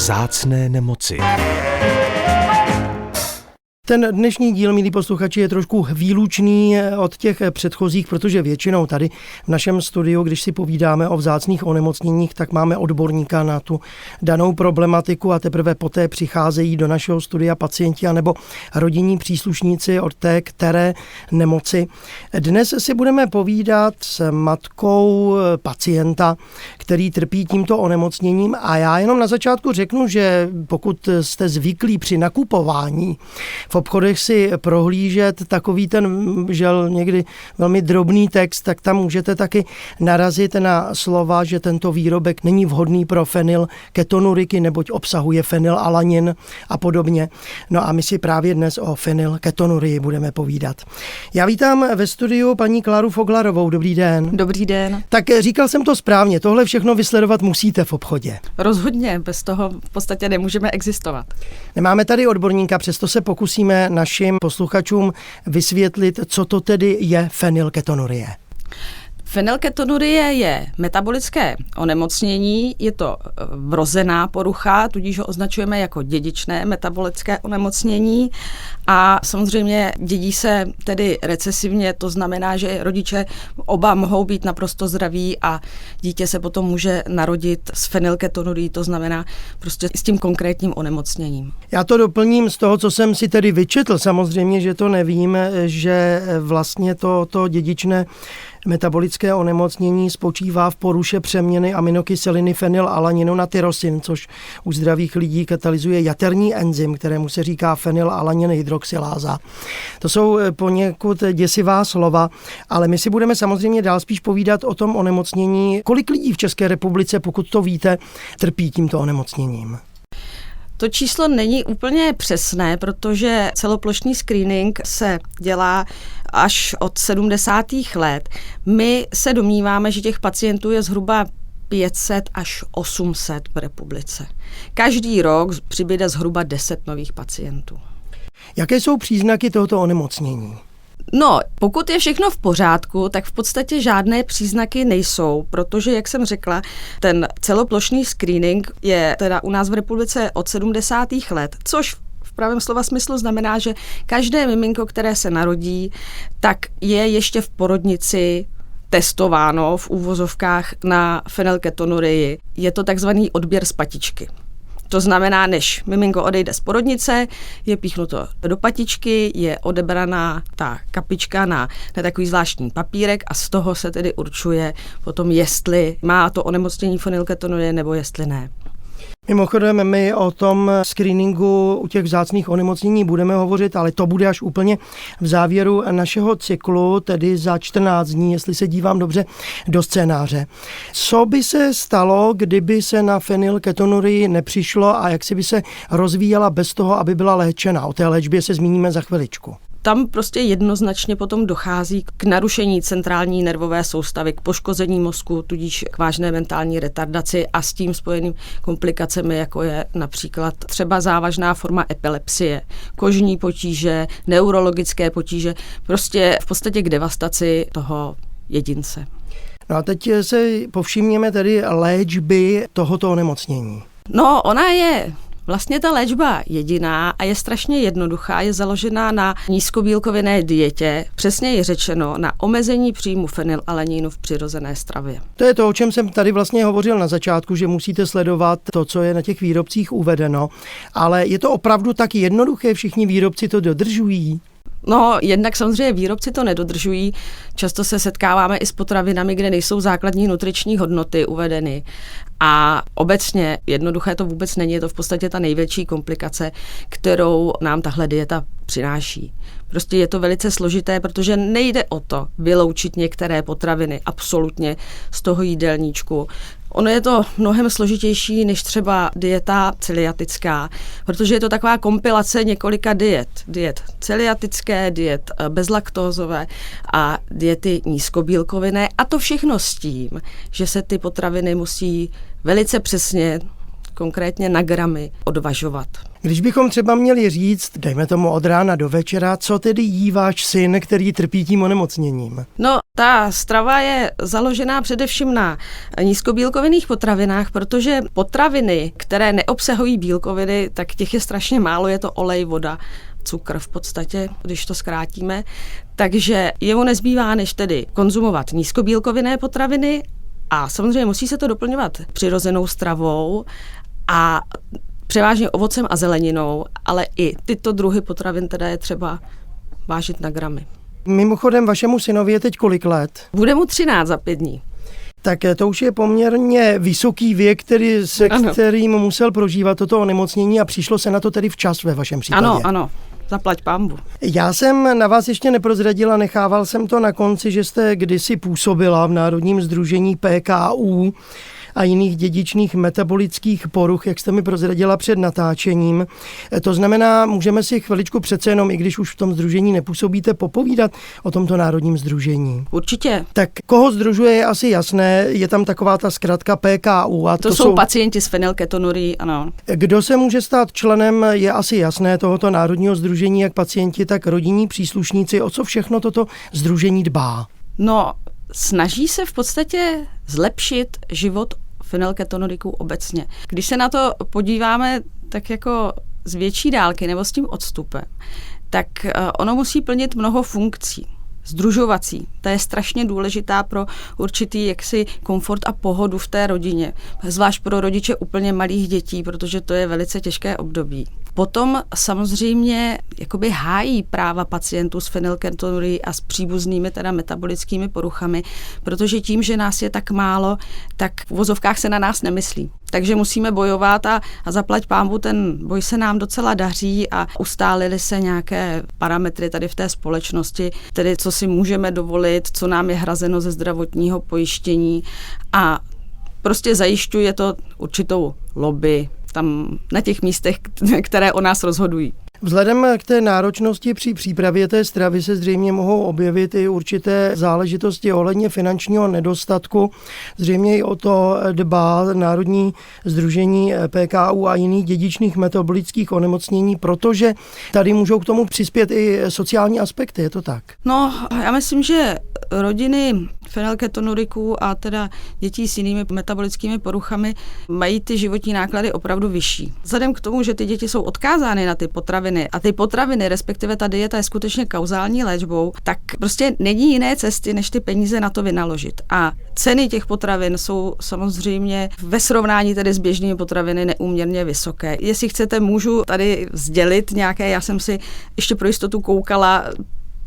Vzácné nemoci. Ten dnešní díl, milí posluchači, je trošku výlučný od těch předchozích, protože většinou tady v našem studiu, když si povídáme o vzácných onemocněních, tak máme odborníka na tu danou problematiku a teprve poté přicházejí do našeho studia pacienti anebo rodinní příslušníci od té které nemoci. Dnes si budeme povídat s matkou pacienta, který trpí tímto onemocněním, a já jenom na začátku řeknu, že pokud jste zvyklí při nakupování v obchodech si prohlížet takový ten žel někdy velmi drobný text, tak tam můžete taky narazit na slova, že tento výrobek není vhodný pro fenylketonuriky, neboť obsahuje fenylalanin a podobně. No a my si právě dnes o fenylketonurii budeme povídat. Já vítám ve studiu paní Kláru Foglarovou. Dobrý den. Dobrý den. Tak říkal jsem to správně, tohle všechno vysledovat musíte v obchodě. Rozhodně, bez toho v podstatě nemůžeme existovat. Nemáme tady odborníka, přesto se pokusíme našim posluchačům vysvětlit, co to tedy je fenylketonurie. Fenylketonurie je metabolické onemocnění, je to vrozená porucha, tudíž ho označujeme jako dědičné metabolické onemocnění a samozřejmě dědí se tedy recesivně, to znamená, že rodiče oba mohou být naprosto zdraví a dítě se potom může narodit s fenylketonurií, to znamená prostě s tím konkrétním onemocněním. Já to doplním z toho, co jsem si tedy vyčetl, samozřejmě, že to nevím, že vlastně to dědičné metabolické onemocnění spočívá v poruše přeměny aminokyseliny fenylalaninu na tyrosin, což u zdravých lidí katalyzuje jaterní enzym, kterému se říká fenylalanin hydroxyláza. To jsou poněkud děsivá slova, ale my si budeme samozřejmě dál spíš povídat o tom onemocnění. Kolik lidí v České republice, pokud to víte, trpí tímto onemocněním? To číslo není úplně přesné, protože celoplošný screening se dělá až od 70. let. My se domníváme, že těch pacientů je zhruba 500 až 800 v republice. Každý rok přibyde zhruba 10 nových pacientů. Jaké jsou příznaky tohoto onemocnění? No, pokud je všechno v pořádku, tak v podstatě žádné příznaky nejsou, protože, jak jsem řekla, ten celoplošný screening je teda u nás v republice od 70. let, což v pravém slova smyslu znamená, že každé miminko, které se narodí, tak je ještě v porodnici testováno v úvozovkách na fenylketonurii. Je to takzvaný odběr z patičky. To znamená, než miminko odejde z porodnice, je píchnuto do patičky, je odebraná ta kapička na takový zvláštní papírek a z toho se tedy určuje potom, jestli má to onemocnění fenylketonurie nebo jestli ne. Mimochodem, my o tom screeningu u těch vzácných onemocnění budeme hovořit, ale to bude až úplně v závěru našeho cyklu, tedy za 14 dní, jestli se dívám dobře do scénáře. Co by se stalo, kdyby se na fenylketonurii nepřišlo a jak si by se rozvíjela bez toho, aby byla léčena? O té léčbě se zmíníme za chviličku. Tam prostě jednoznačně potom dochází k narušení centrální nervové soustavy, k poškození mozku, tudíž k vážné mentální retardaci a s tím spojeným komplikacemi, jako je například třeba závažná forma epilepsie, kožní potíže, neurologické potíže, prostě v podstatě k devastaci toho jedince. No a teď se povšimněme tedy léčby tohoto onemocnění. No, ona je vlastně ta léčba jediná a je strašně jednoduchá, je založená na nízkobílkovinné dietě, přesně je řečeno na omezení příjmu fenylalaninu v přirozené stravě. To je to, o čem jsem tady vlastně hovořil na začátku, že musíte sledovat to, co je na těch výrobcích uvedeno, ale je to opravdu tak jednoduché, všichni výrobci to dodržují? No, jednak samozřejmě výrobci to nedodržují. Často se setkáváme i s potravinami, kde nejsou základní nutriční hodnoty uvedeny. A obecně jednoduché to vůbec není, je to v podstatě ta největší komplikace, kterou nám tahle dieta přináší. Prostě je to velice složité, protože nejde o to vyloučit některé potraviny absolutně z toho jídelníčku. Ono je to mnohem složitější než třeba dieta celiatická, protože je to taková kompilace několika diet. Diet celiatické, diet bezlaktózové a diety nízkobílkovinné. A to všechno s tím, že se ty potraviny musí velice přesně konkrétně na gramy odvažovat. Když bychom třeba měli říct, dejme tomu od rána do večera, co tedy jí váš syn, který trpí tím onemocněním? No, ta strava je založená především na nízkobílkovinných potravinách, protože potraviny, které neobsahují bílkoviny, tak těch je strašně málo, je to olej, voda, cukr v podstatě, když to zkrátíme. Takže jemu nezbývá, než tedy konzumovat nízkobílkovinné potraviny a samozřejmě musí se to doplňovat přirozenou stravou a převážně ovocem a zeleninou, ale i tyto druhy potravin teda je třeba vážit na gramy. Mimochodem, vašemu synovi je teď kolik let? Bude mu 13 za 5 dní. Tak to už je poměrně vysoký věk, kterým musel prožívat toto onemocnění a přišlo se na to tedy včas ve vašem případě. Ano, zaplať pánbu. Já jsem na vás ještě neprozradila, nechával jsem to na konci, že jste kdysi působila v Národním sdružení PKU a jiných dědičných metabolických poruch, jak jste mi prozradila před natáčením. To znamená, můžeme si chviličku přece jenom, i když už v tom sdružení nepůsobíte, popovídat o tomto národním sdružení. Určitě. Tak koho sdružuje, je asi jasné, je tam taková ta zkratka PKU. A to jsou pacienti s fenylketonurií, ano. Kdo se může stát členem, je asi jasné, tohoto národního sdružení, jak pacienti, tak rodinní příslušníci. O co všechno toto sdružení dbá? No, snaží se v podstatě zlepšit život fenylketonuridů obecně. Když se na to podíváme tak jako z větší dálky nebo s tím odstupem, tak ono musí plnit mnoho funkcí. Sdružovací. Ta je strašně důležitá pro určitý jaksi komfort a pohodu v té rodině. Zvlášť pro rodiče úplně malých dětí, protože to je velice těžké období. Potom samozřejmě jakoby hájí práva pacientů s fenylketonurií a s příbuznými teda metabolickými poruchami, protože tím, že nás je tak málo, tak v uvozovkách se na nás nemyslí. Takže musíme bojovat a zaplať pánbu, ten boj se nám docela daří a ustálily se nějaké parametry tady v té společnosti, tedy co si můžeme dovolit, co nám je hrazeno ze zdravotního pojištění a prostě zajišťuje to určitou lobby tam na těch místech, které o nás rozhodují. Vzhledem k té náročnosti při přípravě té stravy se zřejmě mohou objevit i určité záležitosti ohledně finančního nedostatku. Zřejmě i o to dbá Národní sdružení PKU a jiných dědičných metabolických onemocnění, protože tady můžou k tomu přispět i sociální aspekty, je to tak? No, já myslím, že rodiny fenylketonuriků a teda dětí s jinými metabolickými poruchami mají ty životní náklady opravdu vyšší. Vzhledem k tomu, že ty děti jsou odkázány na ty potraviny a ty potraviny, respektive ta dieta je skutečně kauzální léčbou, tak prostě není jiné cesty, než ty peníze na to vynaložit. A ceny těch potravin jsou samozřejmě ve srovnání tedy s běžnými potraviny neúměrně vysoké. Jestli chcete, můžu tady sdělit nějaké, já jsem si ještě pro jistotu koukala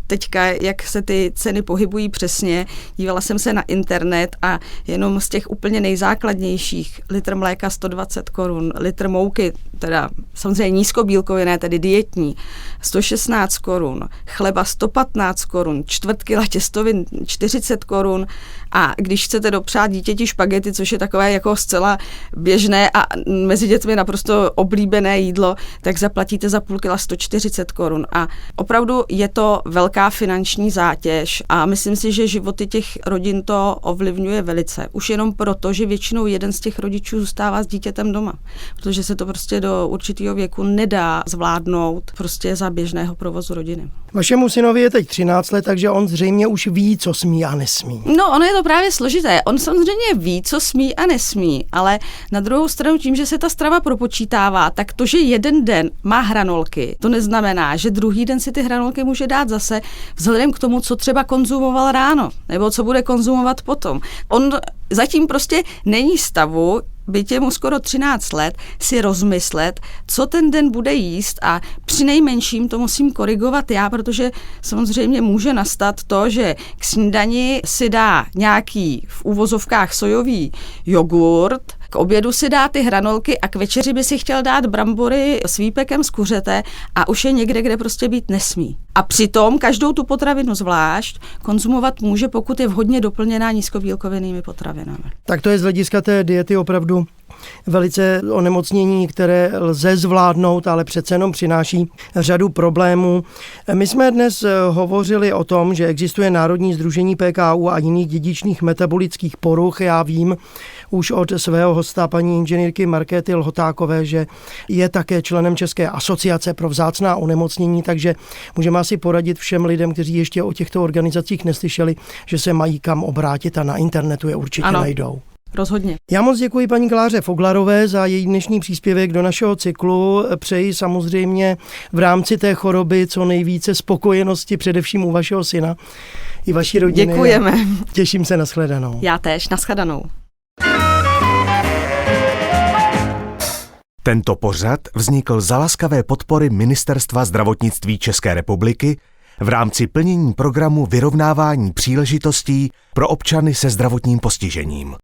teďka, jak se ty ceny pohybují přesně. Dívala jsem se na internet a jenom z těch úplně nejzákladnějších litr mléka 120 korun, litr mouky, teda samozřejmě nízkobílkovinné, tedy dietní, 116 korun, chleba 115 korun, čtvrt kila těstovin 40 korun a když chcete dopřát dítěti špagety, což je takové jako zcela běžné a mezi dětmi naprosto oblíbené jídlo, tak zaplatíte za půl kila 140 korun a opravdu je to velká finanční zátěž a myslím si, že životy těch rodin to ovlivňuje velice. Už jenom proto, že většinou jeden z těch rodičů zůstává s dítětem doma, protože se to prostě do určitého věku nedá zvládnout prostě za běžného provozu rodiny. Vašemu synovi je teď 13 let, takže on zřejmě už ví, co smí a nesmí. No, ono je to právě složité. On samozřejmě ví, co smí a nesmí, ale na druhou stranu tím, že se ta strava propočítává, tak to, že jeden den má hranolky, to neznamená, že druhý den si ty hranolky může dát zase vzhledem k tomu, co třeba konzumoval ráno, nebo co bude konzumovat potom. On zatím prostě není stavu, byť je mu skoro 13 let, si rozmyslet, co ten den bude jíst a přinejmenším to musím korigovat já, protože samozřejmě může nastat to, že k snídani si dá nějaký v uvozovkách sojový jogurt, k obědu si dá ty hranolky a k večeři by si chtěl dát brambory s výpekem z kuřete a už je někde, kde prostě být nesmí. A přitom každou tu potravinu zvlášť konzumovat může, pokud je vhodně doplněná nízkobílkovinnými potravinami. Tak to je z hlediska té diety opravdu velice onemocnění, které lze zvládnout, ale přece jenom přináší řadu problémů. My jsme dnes hovořili o tom, že existuje Národní sdružení PKU a jiných dědičných metabolických poruch. Já vím už od svého hosta, paní inženýrky Markéty Lhotákové, že je také členem České asociace pro vzácná onemocnění, takže můžeme asi poradit všem lidem, kteří ještě o těchto organizacích neslyšeli, že se mají kam obrátit a na internetu je určitě najdou. Rozhodně. Já moc děkuji paní Kláře Foglarové za její dnešní příspěvek do našeho cyklu. Přeji samozřejmě v rámci té choroby co nejvíce spokojenosti, především u vašeho syna i vaší rodiny. Děkujeme. Těším se na shledanou. Já též, na shledanou. Tento pořad vznikl za laskavé podpory Ministerstva zdravotnictví České republiky v rámci plnění programu vyrovnávání příležitostí pro občany se zdravotním postižením.